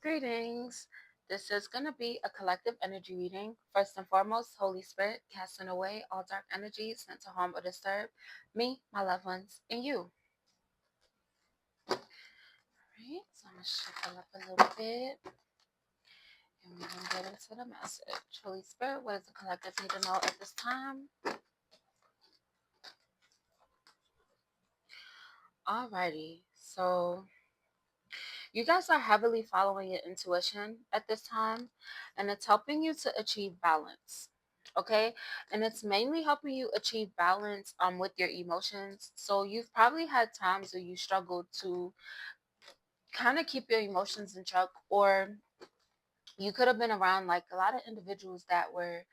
Greetings. This is going to be a collective energy reading. First and foremost, Holy Spirit, casting away all dark energies meant to harm or disturb me, my loved ones, and you. Alright, so I'm going to shuffle up a little bit and we're going to get into the message. Holy Spirit, what does the collective need to know at this time? Alrighty, so you guys are heavily following your intuition at this time, and it's helping you to achieve balance. Okay, and it's mainly helping you achieve balance with your emotions. So you've probably had times where you struggle to kind of keep your emotions in check, or you could have been around like a lot of individuals that were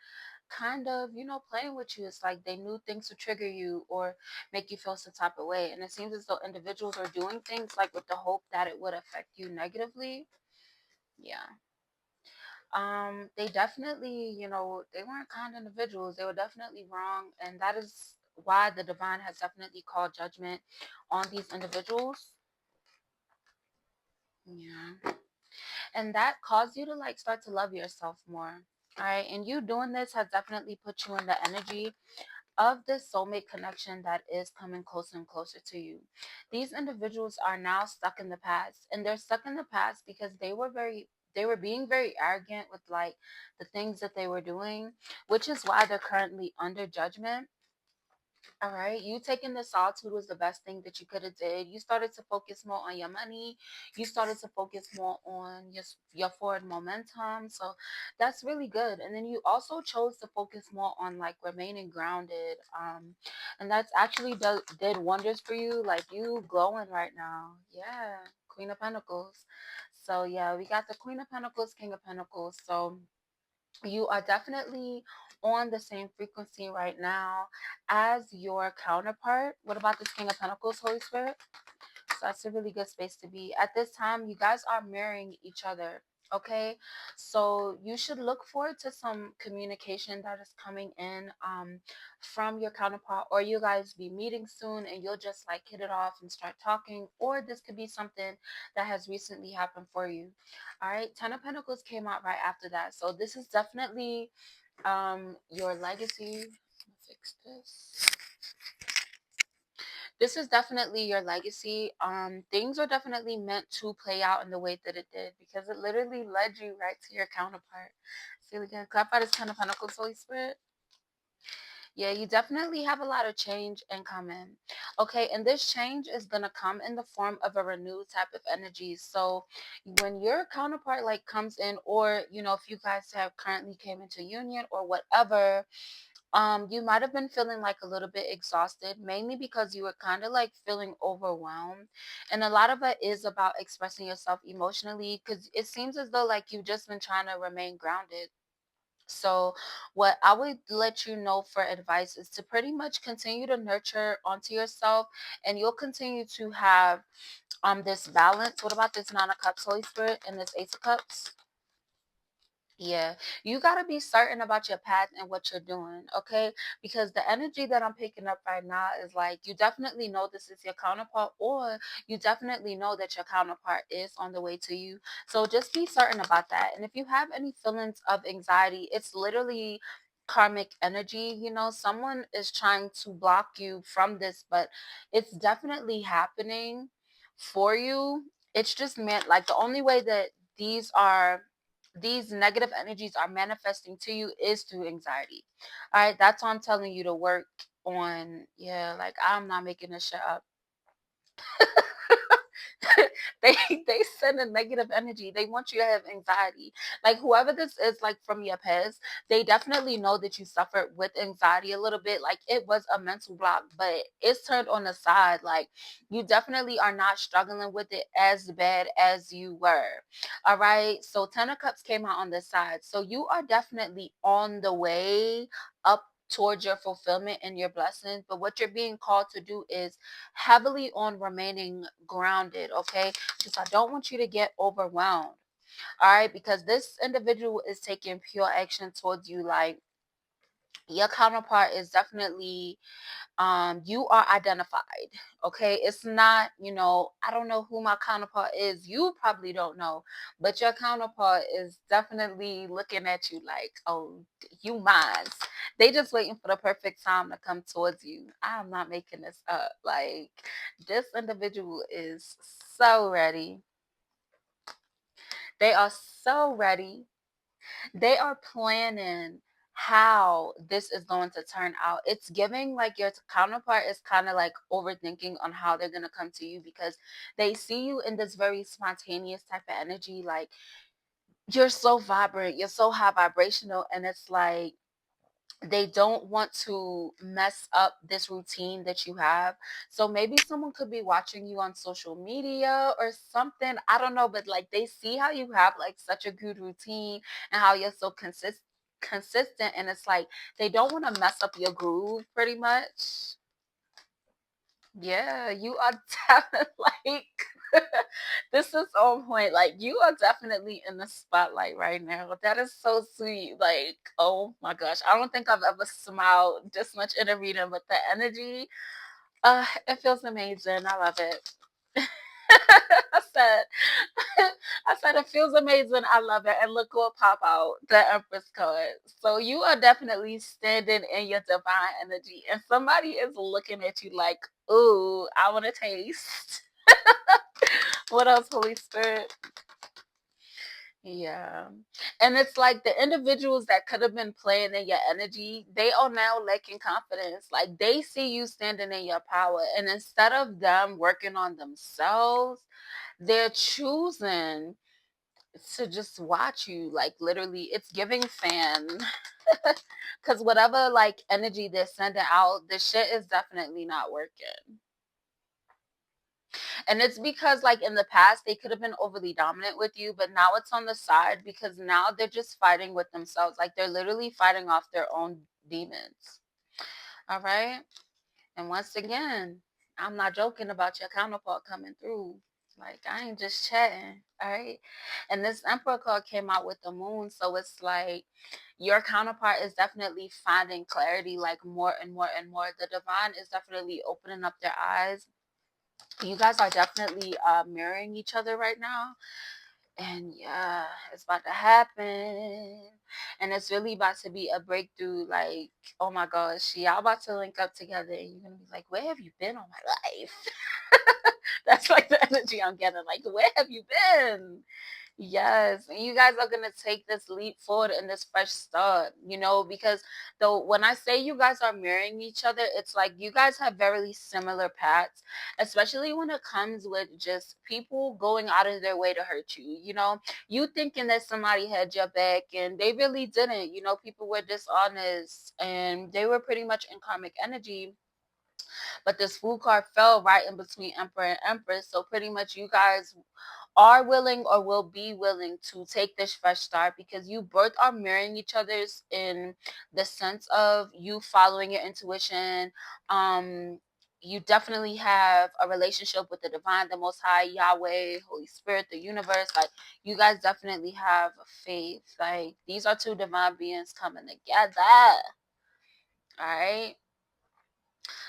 kind of, playing with you. It's like they knew things would trigger you or make you feel some type of way. And it seems as though individuals are doing things like with the hope that it would affect you negatively. Yeah. They definitely, they weren't kind individuals. They were definitely wrong. And that is why the divine has definitely called judgment on these individuals. Yeah. And that caused you to like start to love yourself more. All right. And you doing this has definitely put you in the energy of this soulmate connection that is coming closer and closer to you. These individuals are now stuck in the past, and they're stuck in the past because they were being very arrogant with like the things that they were doing, which is why they're currently under judgment. All right, you taking the solitude was the best thing that you could have did. You started to focus more on your money. You started to focus more on your forward momentum. So that's really good. And then you also chose to focus more on like remaining grounded. And that's actually did wonders for you. Like you glowing right now. Yeah, Queen of Pentacles. So yeah, we got the Queen of Pentacles, King of Pentacles. So you are definitely on the same frequency right now as your counterpart. What about this King of Pentacles, Holy Spirit? So that's a really good space to be. At this time, you guys are mirroring each other. Okay, so you should look forward to some communication that is coming in from your counterpart, or you guys be meeting soon and you'll just like hit it off and start talking, or this could be something that has recently happened for you. All right, Ten of Pentacles came out right after that, so this is definitely your legacy. Let me fix this. This is definitely your legacy. Things are definitely meant to play out in the way that it did because it literally led you right to your counterpart. See, we can clap out his Ten of Pentacles, Holy Spirit. Yeah, you definitely have a lot of change and coming. Okay, and this change is gonna come in the form of a renewed type of energy. So when your counterpart like comes in, or if you guys have currently came into union or whatever, you might have been feeling like a little bit exhausted, mainly because you were kind of like feeling overwhelmed. And a lot of it is about expressing yourself emotionally because it seems as though like you've just been trying to remain grounded. So, what I would let you know for advice is to pretty much continue to nurture onto yourself, and you'll continue to have this balance. What about this Nine of Cups, Holy Spirit, and this Ace of Cups? Yeah, you got to be certain about your path and what you're doing, okay? Because the energy that I'm picking up right now is like you definitely know this is your counterpart, or you definitely know that your counterpart is on the way to you. So just be certain about that. And if you have any feelings of anxiety, it's literally karmic energy. Someone is trying to block you from this, but it's definitely happening for you. It's just meant like the only way that these negative energies are manifesting to you is through anxiety. All right, that's why I'm telling you to work on. Yeah, like I'm not making this shit up. they they send a negative energy. They want you to have anxiety. Like whoever this is, like from your past, they definitely know that you suffered with anxiety a little bit. Like it was a mental block, but it's turned on the side. Like you definitely are not struggling with it as bad as you were. All right. So Ten of Cups came out on the side. So you are definitely on the way up towards your fulfillment and your blessings. But what you're being called to do is heavily on remaining grounded, okay? Because I don't want you to get overwhelmed, all right? Because this individual is taking pure action towards you, like your counterpart is definitely, you are identified. Okay, it's not, I don't know who my counterpart is, you probably don't know, but your counterpart is definitely looking at you like, oh, you mine. They just waiting for the perfect time to come towards you. I'm not making this up. Like, this individual is so ready. They are so ready. They are planning how this is going to turn out. It's giving like your counterpart is kind of like overthinking on how they're going to come to you, because they see you in this very spontaneous type of energy. Like, you're so vibrant, you're so high vibrational, and it's like they don't want to mess up this routine that you have. So maybe someone could be watching you on social media or something. I don't know, but like they see how you have like such a good routine and how you're so consistent, and it's like they don't want to mess up your groove pretty much. Yeah, you are definitely like this is on point. Like, you are definitely in the spotlight right now. That is so sweet. Like, oh my gosh. I don't think I've ever smiled this much in a reading, but the energy, it feels amazing. I love it. I said I said it feels amazing. I love it. And look what pop out, the Empress card. So you are definitely standing in your divine energy, and somebody is looking at you like, ooh, I want to taste. What else, Holy Spirit? Yeah. And it's like the individuals that could have been playing in your energy, they are now lacking confidence. Like, they see you standing in your power. And instead of them working on themselves, they're choosing to just watch you. Like, literally, it's giving fan. Because whatever like energy they're sending out, the shit is definitely not working. And it's because like in the past they could have been overly dominant with you, but now it's on the side because now they're just fighting with themselves. Like, they're literally fighting off their own demons. All right. And once again, I'm not joking about your counterpart coming through. Like, I ain't just chatting. All right. And this Emperor card came out with the moon. So it's like your counterpart is definitely finding clarity, like more and more and more. The divine is definitely opening up their eyes. You guys are definitely mirroring each other right now. And yeah, it's about to happen. And it's really about to be a breakthrough. Like, oh my gosh, y'all about to link up together, and you're gonna be like, where have you been all my life? That's like the energy I'm getting. Like, where have you been? Yes, and you guys are gonna take this leap forward in this fresh start, because though when I say you guys are mirroring each other, it's like you guys have very similar paths, especially when it comes with just people going out of their way to hurt you. You thinking that somebody had your back and they really didn't. People were dishonest and they were pretty much in karmic energy. But this Fool card fell right in between Emperor and Empress. So pretty much you guys are willing or will be willing to take this fresh start, because you both are mirroring each other's in the sense of you following your intuition. You definitely have a relationship with the divine, the most high, Yahweh, Holy Spirit, the universe. Like, you guys definitely have faith. Like, these are two divine beings coming together. All right.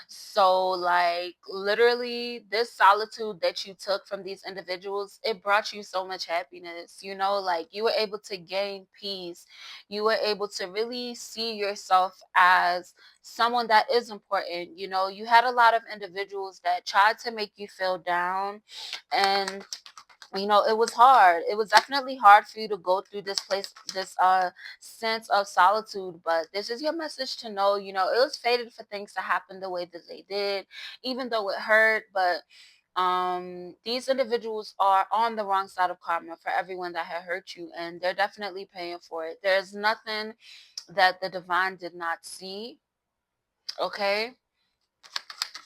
So, like, literally, this solitude that you took from these individuals, it brought you so much happiness. Like, you were able to gain peace. You were able to really see yourself as someone that is important. You had a lot of individuals that tried to make you feel down, and it was hard. It was definitely hard for you to go through this place, this sense of solitude. But this is your message to know, it was fated for things to happen the way that they did, even though it hurt. But these individuals are on the wrong side of karma for everyone that had hurt you, and they're definitely paying for it. There's nothing that the divine did not see. Okay.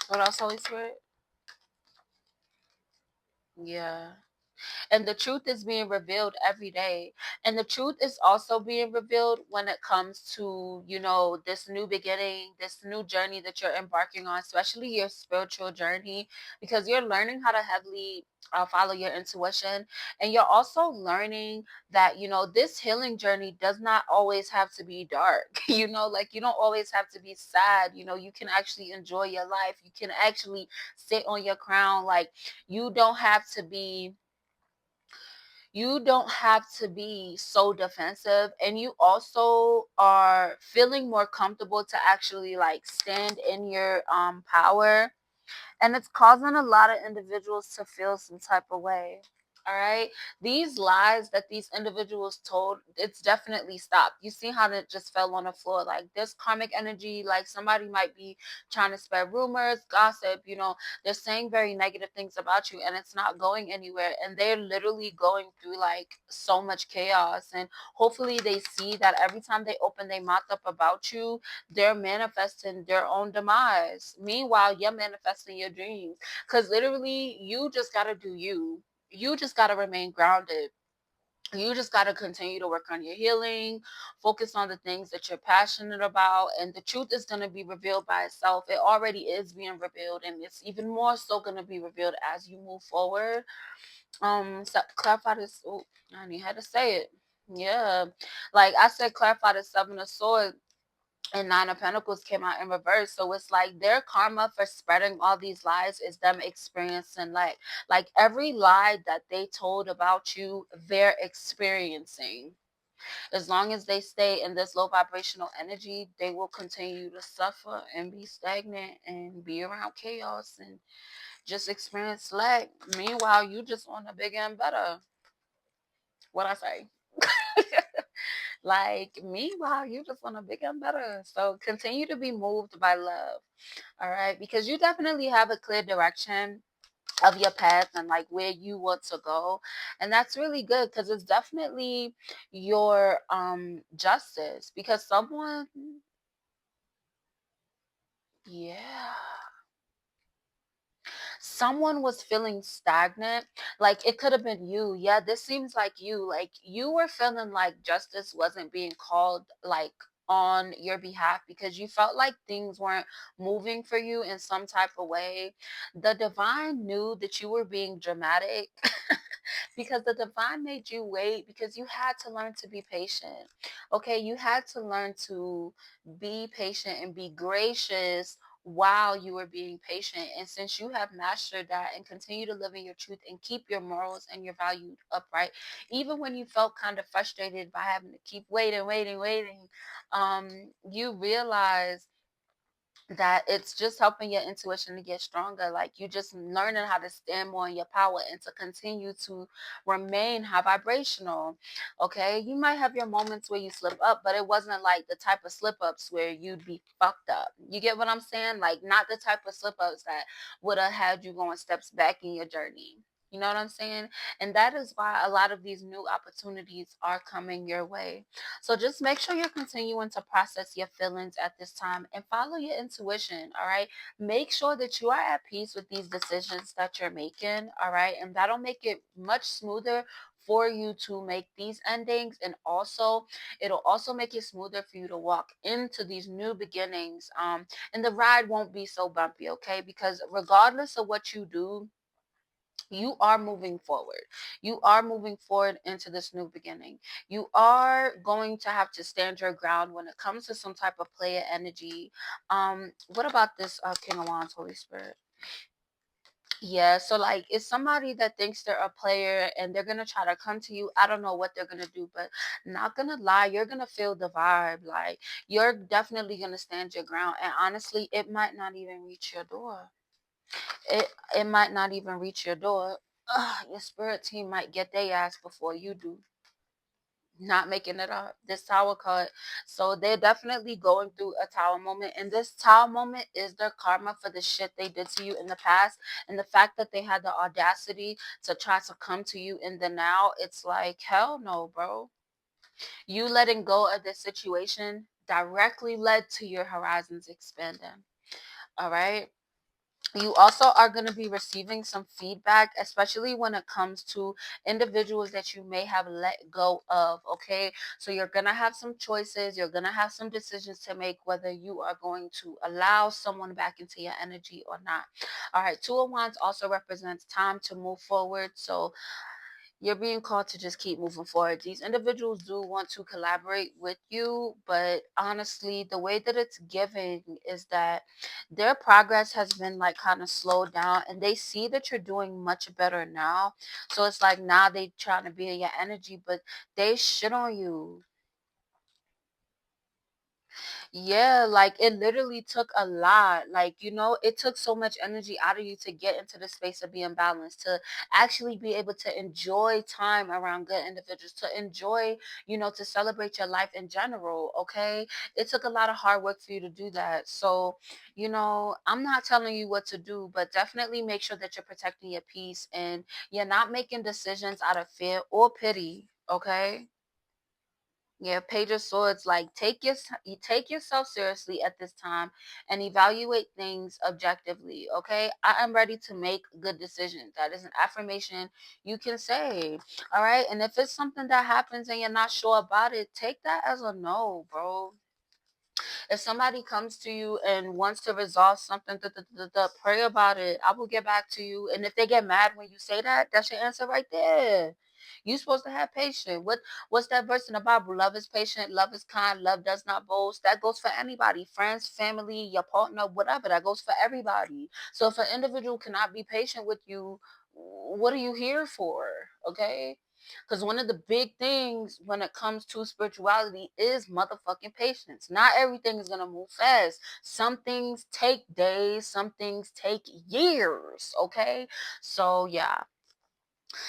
What else, Holy Spirit? Yeah. And the truth is being revealed every day. And the truth is also being revealed when it comes to, this new beginning, this new journey that you're embarking on, especially your spiritual journey, because you're learning how to heavily follow your intuition. And you're also learning that, this healing journey does not always have to be dark. Like you don't always have to be sad. You can actually enjoy your life. You can actually sit on your crown. Like you don't have to be you don't have to be so defensive, and you also are feeling more comfortable to actually like stand in your power, and it's causing a lot of individuals to feel some type of way. All right. These lies that these individuals told, it's definitely stopped. You see how it just fell on the floor. Like this karmic energy, like somebody might be trying to spread rumors, gossip, they're saying very negative things about you and it's not going anywhere. And they're literally going through like so much chaos. And hopefully they see that every time they open their mouth up about you, they're manifesting their own demise. Meanwhile, you're manifesting your dreams. Because literally, you just got to do you. You just got to remain grounded. You just got to continue to work on your healing, focus on the things that you're passionate about, and the truth is going to be revealed by itself. It already is being revealed, and it's even more so going to be revealed as you move forward. So clarify this. Oh, I need how to say it. Yeah, like I said, clarify the Seven of Swords and Nine of Pentacles came out in reverse. So it's like their karma for spreading all these lies is them experiencing like every lie that they told about you, they're experiencing. As long as they stay in this low vibrational energy, they will continue to suffer and be stagnant and be around chaos and just experience lack. Meanwhile, you just want a bigger and better. What I say? Like, meanwhile, you just want to bigger and better. So continue to be moved by love. All right. Because you definitely have a clear direction of your path and like where you want to go. And that's really good because it's definitely your justice. Because someone, yeah. Someone was feeling stagnant. Like it could have been you. Yeah, this seems like you. Like you were feeling like justice wasn't being called like on your behalf because you felt like things weren't moving for you in some type of way. The divine knew that you were being dramatic because the divine made you wait because you had to learn to be patient. Okay, you had to learn to be patient and be gracious while you were being patient. And since you have mastered that and continue to live in your truth and keep your morals and your values upright, even when you felt kind of frustrated by having to keep waiting, you realize that it's just helping your intuition to get stronger. Like you just learning how to stand more in your power and to continue to remain high vibrational. Okay, you might have your moments where you slip up, but it wasn't like the type of slip ups where you'd be fucked up. You get what I'm saying? Like not the type of slip ups that would have had you going steps back in your journey. You know what I'm saying? And that is why a lot of these new opportunities are coming your way. So just make sure you're continuing to process your feelings at this time and follow your intuition. All right. Make sure that you are at peace with these decisions that you're making. All right. And that'll make it much smoother for you to make these endings. And also, it'll also make it smoother for you to walk into these new beginnings. And the ride won't be so bumpy. Okay. Because regardless of what you do, you are moving forward. You are moving forward into this new beginning. You are going to have to stand your ground when it comes to some type of player energy. What about this King of Wands, Holy Spirit? Yeah, so like it's somebody that thinks they're a player and they're gonna try to come to you. I don't know what they're gonna do, but not gonna lie, you're gonna feel the vibe. Like you're definitely gonna stand your ground. And honestly, it might not even reach your door. It might not even reach your door. Ugh, your spirit team might get their ass before you do. Not making it up. This tower card. So they're definitely going through a tower moment. And this tower moment is their karma for the shit they did to you in the past. And the fact that they had the audacity to try to come to you in the now, it's like, hell no, bro. You letting go of this situation directly led to your horizons expanding. All right. You also are going to be receiving some feedback, especially when it comes to individuals that you may have let go of. Okay, so you're going to have some choices, you're going to have some decisions to make, whether you are going to allow someone back into your energy or not. All right, Two of Wands also represents time to move forward. So you're being called to just keep moving forward. These individuals do want to collaborate with you, but honestly, the way that it's given is that their progress has been like kind of slowed down, and they see that you're doing much better now. So it's like now they trying to be in your energy, but they shit on you. Yeah, like it literally took a lot. Like, it took so much energy out of you to get into the space of being balanced, to actually be able to enjoy time around good individuals, to enjoy, to celebrate your life in general. Okay. It took a lot of hard work for you to do that. So, I'm not telling you what to do, but definitely make sure that you're protecting your peace and you're not making decisions out of fear or pity. Okay. Yeah, Page of Swords, like you take yourself seriously at this time and evaluate things objectively. Okay, I am ready to make good decisions. That is an affirmation you can say. All right, and if it's something that happens and you're not sure about it, take that as a no, bro. If somebody comes to you and wants to resolve something, pray about it. I will get back to you. And if they get mad when you say that, that's your answer right there. You're supposed to have patience. What's that verse in the Bible? Love is patient, love is kind, love does not boast. That goes for anybody, friends, family, your partner, whatever. That goes for everybody. So if an individual cannot be patient with you, what are you here for? Okay. Because one of the big things when it comes to spirituality is motherfucking patience. Not everything is going to move fast. Some things take days, some things take years. Okay. So, yeah.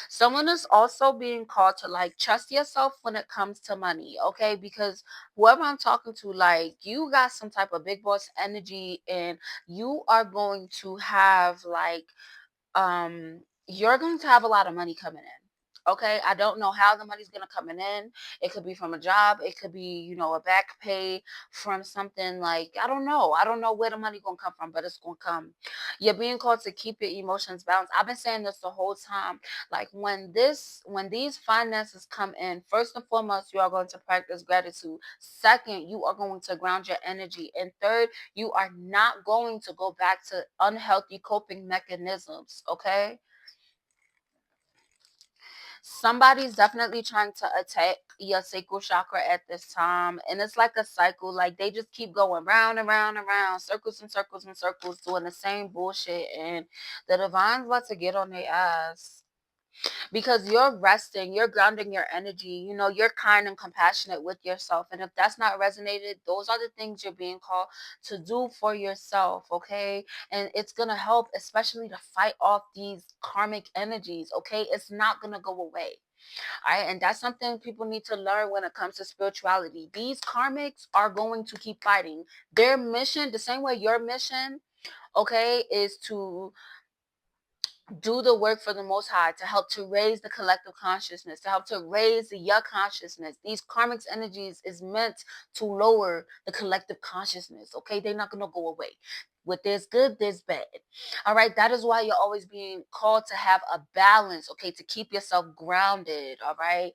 Someone is also being called to like trust yourself when it comes to money. Okay. Because whoever I'm talking to, like, you got some type of big boss energy and you are going to have like, you're going to have a lot of money coming in. Okay, I don't know how the money's going to come in. It could be from a job, it could be, a back pay from something, like, I don't know where the money going to come from, but it's going to come. You're being called to keep your emotions balanced. I've been saying this the whole time. Like, when these finances come in, first and foremost, you are going to practice gratitude. Second, you are going to ground your energy, and third, you are not going to go back to unhealthy coping mechanisms. Okay, somebody's definitely trying to attack your sacral chakra at this time, and it's like a cycle. Like, they just keep going round and round and round, circles and circles and circles, doing the same bullshit, and the divine's about to get on their ass because you're resting, you're grounding your energy, you're kind and compassionate with yourself. And if that's not resonated, those are the things you're being called to do for yourself. Okay, and it's gonna help, especially to fight off these karmic energies. Okay, it's not gonna go away. All right, and that's something people need to learn when it comes to spirituality. These karmics are going to keep fighting their mission the same way your mission, okay, is to do the work for the Most High, to help to raise the collective consciousness, to help to raise your consciousness. These karmic energies is meant to lower the collective consciousness. Okay, they're not gonna go away. What there's good, there's bad. All right, that is why you're always being called to have a balance. Okay, to keep yourself grounded. All right,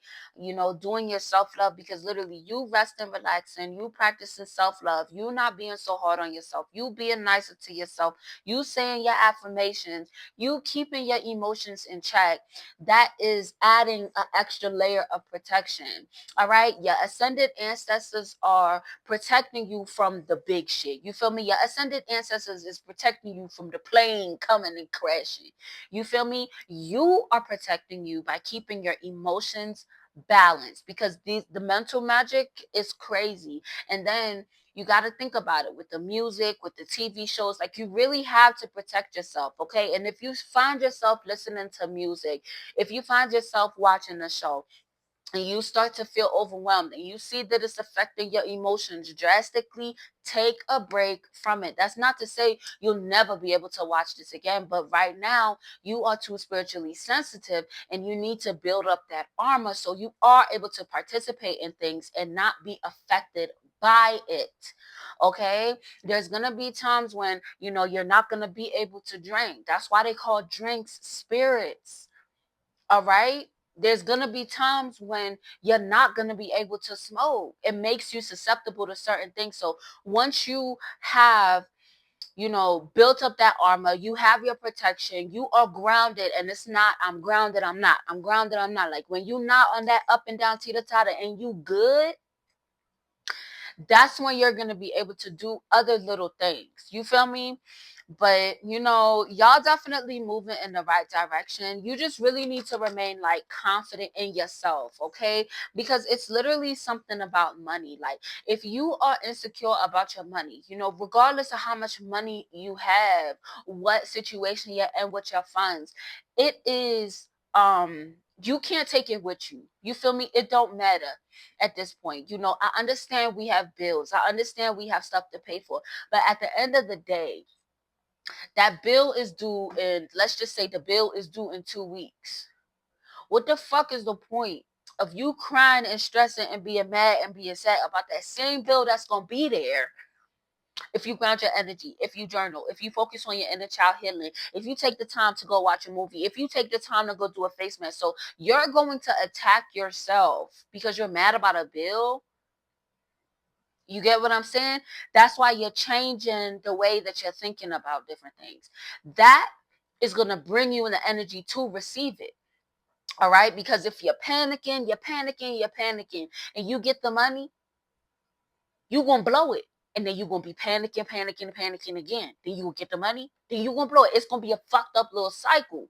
doing your self love, because literally you rest and relaxing, you practicing self love, you not being so hard on yourself, you being nicer to yourself, you saying your affirmations, you keeping your emotions in check, that is adding an extra layer of protection. All right, your ascended ancestors are protecting you from the big shit. You feel me? Your ascended ancestors is protecting you from the plane coming and crashing. You feel me? You are protecting you by keeping your emotions balanced, because the mental magic is crazy. And then you got to think about it with the music, with the TV shows. Like, you really have to protect yourself, okay? And if you find yourself listening to music, if you find yourself watching a show, and you start to feel overwhelmed and you see that it's affecting your emotions drastically, take a break from it. That's not to say you'll never be able to watch this again, but right now you are too spiritually sensitive and you need to build up that armor so you are able to participate in things and not be affected by it. Okay, there's gonna be times when you're not gonna be able to drink. That's why they call drinks spirits. All right, there's gonna be times when you're not gonna be able to smoke. It makes you susceptible to certain things. So once you have built up that armor, you have your protection, you are grounded, and it's not I'm grounded, I'm not, I'm grounded, I'm not. Like when you're not on that up and down teeter-totter and you good, that's when you're going to be able to do other little things. You feel me? But y'all definitely moving in the right direction. You just really need to remain like confident in yourself, okay? Because it's literally something about money. Like if you are insecure about your money, regardless of how much money you have, what situation you're in with your funds, it is you can't take it with you. You feel me? It don't matter at this point. I understand we have bills. I understand we have stuff to pay for. But at the end of the day, that bill is due in, let's just say the bill is due in 2 weeks. What the fuck is the point of you crying and stressing and being mad and being sad about that same bill that's going to be there? If you ground your energy, if you journal, if you focus on your inner child healing, if you take the time to go watch a movie, if you take the time to go do a face mask. So you're going to attack yourself because you're mad about a bill. You get what I'm saying? That's why you're changing the way that you're thinking about different things. That is going to bring you in the energy to receive it. All right? Because if you're panicking, and you get the money, you're going to blow it. And then you're going to be panicking again. Then you will get the money. Then you're going to blow it. It's going to be a fucked up little cycle.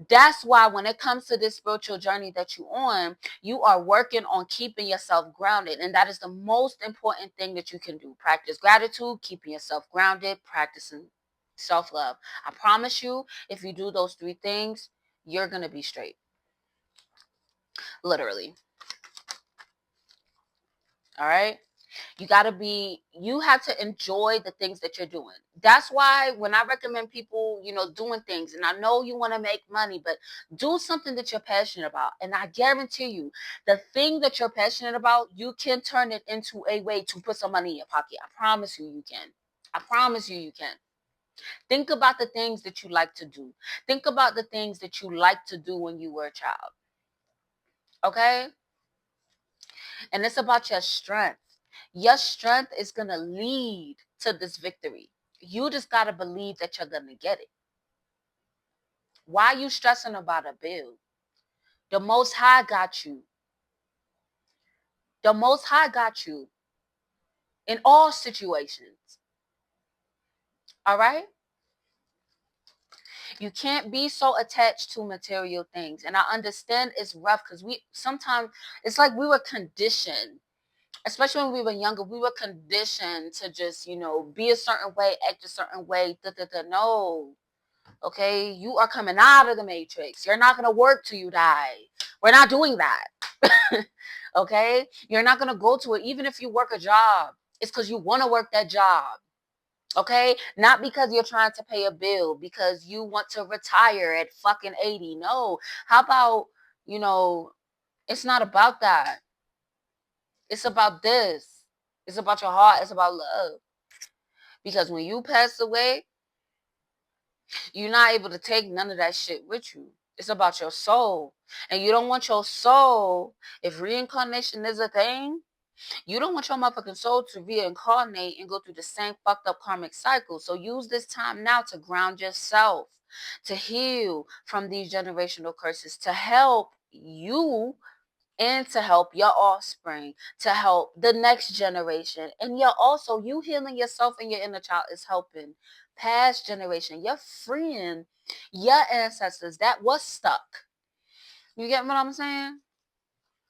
That's why when it comes to this spiritual journey that you're on, you are working on keeping yourself grounded. And that is the most important thing that you can do. Practice gratitude, keeping yourself grounded, practicing self-love. I promise you, if you do those 3 things, you're going to be straight. Literally. All right? You have to enjoy the things that you're doing. That's why when I recommend people, doing things, and I know you want to make money, but do something that you're passionate about. And I guarantee you, the thing that you're passionate about, you can turn it into a way to put some money in your pocket. I promise you can. I promise you can. Think about the things that you like to do. Think about the things that you liked to do when you were a child. Okay? And it's about your strength. Your strength is going to lead to this victory. You just got to believe that you're going to get it. Why are you stressing about a bill? The Most High got you. The Most High got you in all situations. All right? You can't be so attached to material things. And I understand it's rough because sometimes it's like we were conditioned. Especially when we were younger, we were conditioned to just, be a certain way, act a certain way. No. Okay? You are coming out of the matrix. You're not going to work till you die. We're not doing that. Okay? You're not going to go to it. Even if you work a job, it's because you want to work that job. Okay? Not because you're trying to pay a bill, because you want to retire at fucking 80. No. How about, it's not about that. It's about this. It's about your heart. It's about love. Because when you pass away, you're not able to take none of that shit with you. It's about your soul. And you don't want your soul, if reincarnation is a thing, you don't want your motherfucking soul to reincarnate and go through the same fucked up karmic cycle. So use this time now to ground yourself, to heal from these generational curses, to help you and to help your offspring, to help the next generation. And you healing yourself and your inner child is helping past generation. You're freeing your ancestors that was stuck. You get what I'm saying?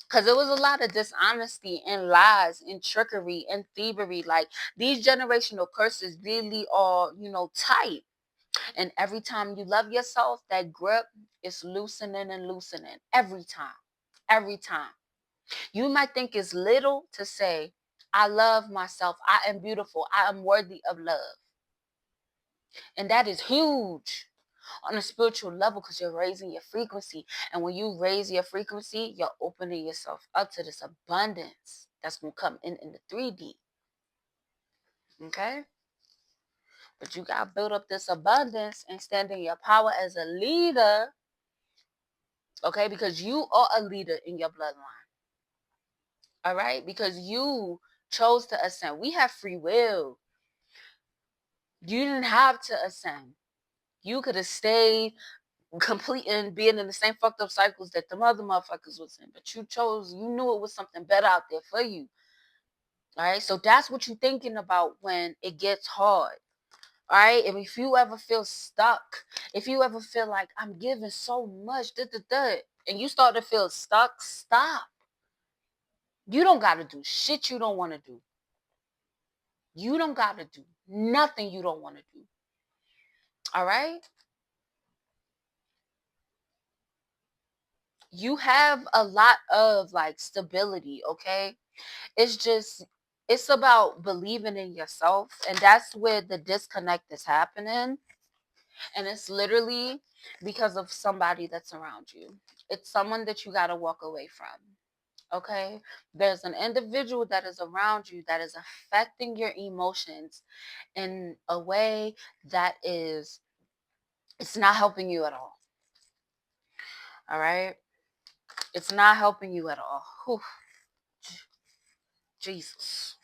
Because there was a lot of dishonesty and lies and trickery and thievery. Like these generational curses really are, tight. And every time you love yourself, that grip is loosening and loosening. Every time. Every time. You might think it's little to say, I love myself. I am beautiful. I am worthy of love. And that is huge on a spiritual level because you're raising your frequency. And when you raise your frequency, you're opening yourself up to this abundance that's going to come in the 3D. Okay? But you got to build up this abundance and stand in your power as a leader. Okay? Because you are a leader in your bloodline. All right? Because you chose to ascend. We have free will. You didn't have to ascend. You could have stayed completing being in the same fucked up cycles that the other motherfuckers was in. But you chose, you knew it was something better out there for you. All right. So that's what you're thinking about when it gets hard. All right. And if you ever feel stuck, if you ever feel like I'm giving so much, and you start to feel stuck, stop. You don't got to do shit you don't want to do. You don't got to do nothing you don't want to do. All right. You have a lot of like stability. Okay. It's about believing in yourself, and that's where the disconnect is happening. And it's literally because of somebody that's around you. It's someone that you got to walk away from. Okay? There's an individual that is around you that is affecting your emotions in a way that is, it's not helping you at all. All right? It's not helping you at all. Whew. Jesus.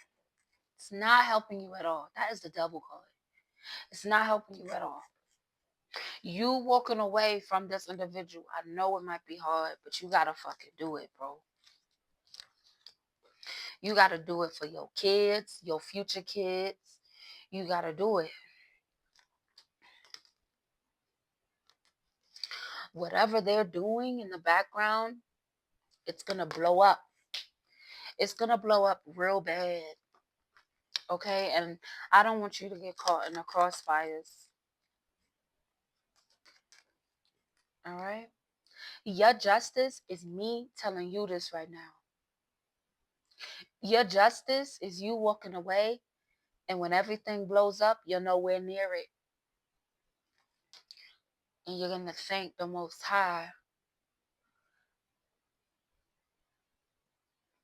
It's not helping you at all. That is the devil card. It's not helping you at all. You walking away from this individual, I know it might be hard, but you gotta fucking do it, bro. You gotta do it for your kids, your future kids. You gotta do it. Whatever they're doing in the background, it's gonna blow up. It's gonna blow up real bad. Okay? And I don't want you to get caught in the crossfires. All right? Your justice is me telling you this right now. Your justice is you walking away, and when everything blows up, you're nowhere near it. And you're going to thank the Most High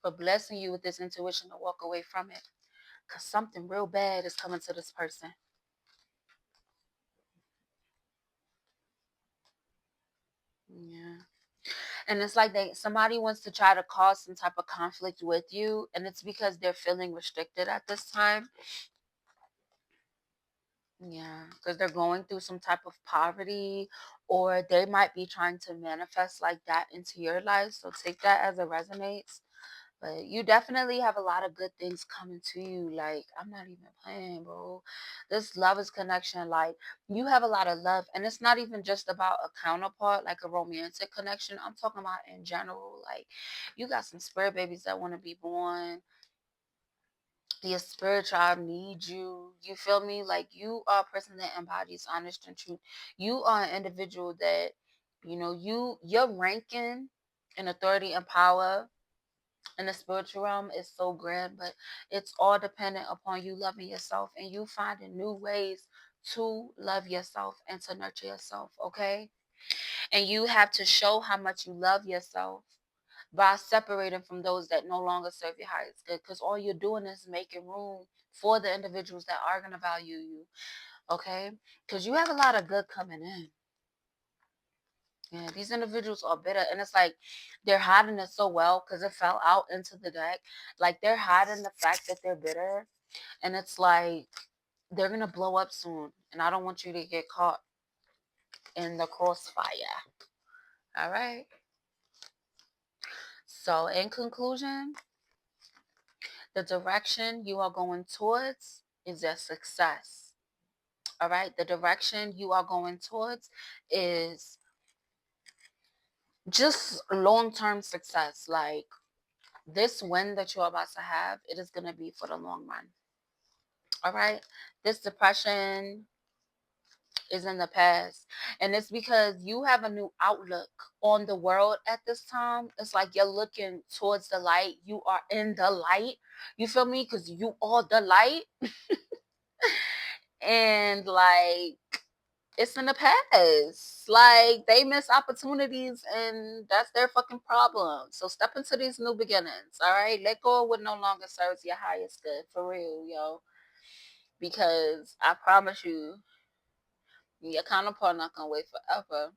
for blessing you with this intuition to walk away from it. Because something real bad is coming to this person. Yeah. And it's like somebody wants to try to cause some type of conflict with you. And it's because they're feeling restricted at this time. Yeah. Because they're going through some type of poverty. Or they might be trying to manifest like that into your life. So take that as it resonates. But you definitely have a lot of good things coming to you. Like, I'm not even playing, bro. This love is connection. Like, you have a lot of love. And it's not even just about a counterpart, like a romantic connection. I'm talking about in general. Like, you got some spirit babies that want to be born. Your spirit child needs you. You feel me? Like, you are a person that embodies honest and truth. You are an individual that, your ranking and authority and power in the spiritual realm is so grand, but it's all dependent upon you loving yourself and you finding new ways to love yourself and to nurture yourself, okay? And you have to show how much you love yourself by separating from those that no longer serve your highest good, because all you're doing is making room for the individuals that are going to value you, okay? Because you have a lot of good coming in. Yeah, these individuals are bitter, and it's like they're hiding it so well because it fell out into the deck. Like, they're hiding the fact that they're bitter, and it's like they're gonna blow up soon. And I don't want you to get caught in the crossfire. All right. So, in conclusion, the direction you are going towards is a success. All right. The direction you are going towards is just long-term success. Like, this win that you're about to have, it is going to be for the long run. All right. This depression is in the past. And it's because you have a new outlook on the world at this time. It's like you're looking towards the light. You are in the light. You feel me? Because you are the light. And like, it's in the past. Like, they miss opportunities and that's their fucking problem. So step into these new beginnings. All right. Let go of what no longer serves your highest good. For real, yo. because I promise you, your counterpart not gonna wait forever.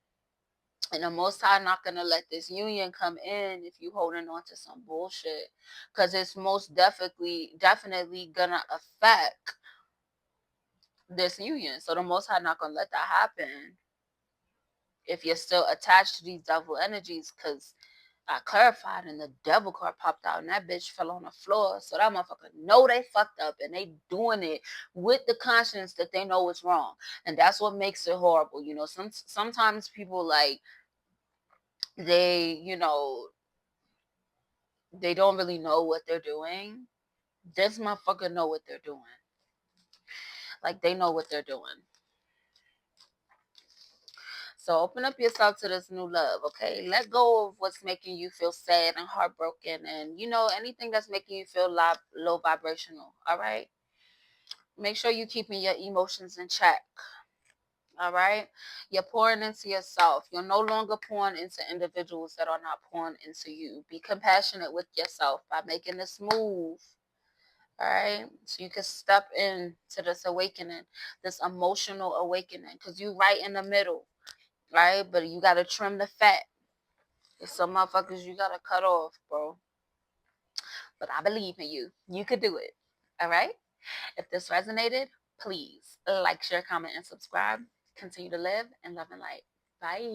And the Most High not gonna let this union come in if you holding on to some bullshit, because it's most definitely gonna affect this union. So the Most High not gonna let that happen if you're still attached to these devil energies. Because I clarified, and the devil card popped out, and that bitch fell on the floor. So that motherfucker know they fucked up, and they doing it with the conscience that they know is wrong, and that's what makes it horrible. You know, sometimes people like they, you know, they don't really know what they're doing. This motherfucker know what they're doing. Like, they know what they're doing. So open up yourself to this new love, okay? Let go of what's making you feel sad and heartbroken, and, you know, anything that's making you feel low vibrational, all right? Make sure you're keeping your emotions in check, all right? You're pouring into yourself. You're no longer pouring into individuals that are not pouring into you. Be compassionate with yourself by making this move. All right, so you can step into this awakening, this emotional awakening, because you right in the middle, right? But you got to trim the fat. There's some motherfuckers you got to cut off, bro. But I believe in you. You could do it. All right? If this resonated, please like, share, comment, and subscribe. Continue to live in love and light. Bye.